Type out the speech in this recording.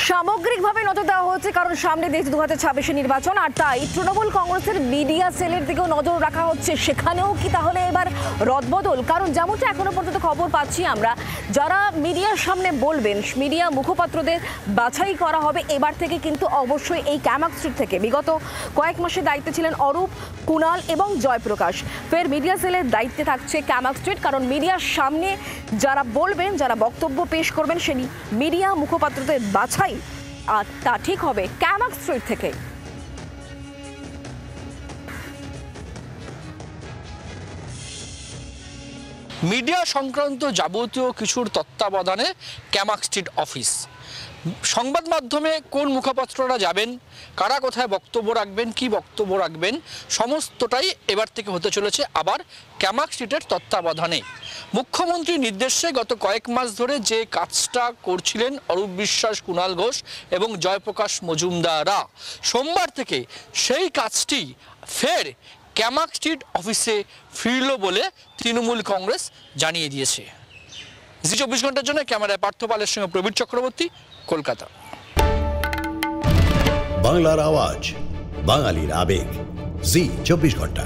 সামগ্রিকভাবে নজর দেওয়া হচ্ছে কারণ সামনে দেশ 2026 নির্বাচন, আর তাই তৃণমূল কংগ্রেসের মিডিয়া সেলের দিকেও নজর রাখা হচ্ছে। সেখানেও কি তাহলে এবার রদবদল? কারণ যেমনটা এখনো পর্যন্ত খবর পাচ্ছি আমরা, যারা মিডিয়ার সামনে বলবেন, মিডিয়া মুখপাত্রদের বাছাই করা হবে এবার থেকে কিন্তু অবশ্যই এই ক্যামাক স্ট্রিট থেকে। বিগত কয়েক মাসে দায়িত্বে ছিলেন অরূপ, কুণাল এবং জয়প্রকাশ, ফের মিডিয়া সেলের দায়িত্বে থাকছে ক্যামাক স্ট্রিট। কারণ মিডিয়ার সামনে যারা বলবেন, যারা বক্তব্য পেশ করবেন, সেই মিডিয়া মুখপাত্রদের বাছাই আর তা ঠিক হবে ক্যামাক স্ট্রিট থেকে। মিডিয়া সংক্রান্ত যাবতীয় কিছুর তত্ত্বাবধানে ক্যামাক স্ট্রিট অফিস। সংবাদ মাধ্যমে কোন মুখপাত্ররা যাবেন, কারা কোথায় বক্তব্য রাখবেন, কি বক্তব্য রাখবেন, সমস্তটাই এবার থেকে হতে চলেছে আবার ক্যামাক স্ট্রিটের তত্ত্বাবধানে। মুখ্যমন্ত্রীর নির্দেশে গত কয়েক মাস ধরে যে কাজটা করছিলেন অরূপ বিশ্বাস, কুণাল ঘোষ এবং জয়প্রকাশ মজুমদাররা, সোমবার থেকে সেই কাজটি ফের ক্যামাক স্ট্রিট অফিসে ফিরল বলে তৃণমূল কংগ্রেস জানিয়ে দিয়েছে। জি 24 ঘন্টার জন্য ক্যামেরায় পার্থ পালের সঙ্গে প্রবীর চক্রবর্তী, কলকাতা। বাংলার আওয়াজ, বাঙালির আবেগ, জি 24 ঘন্টা।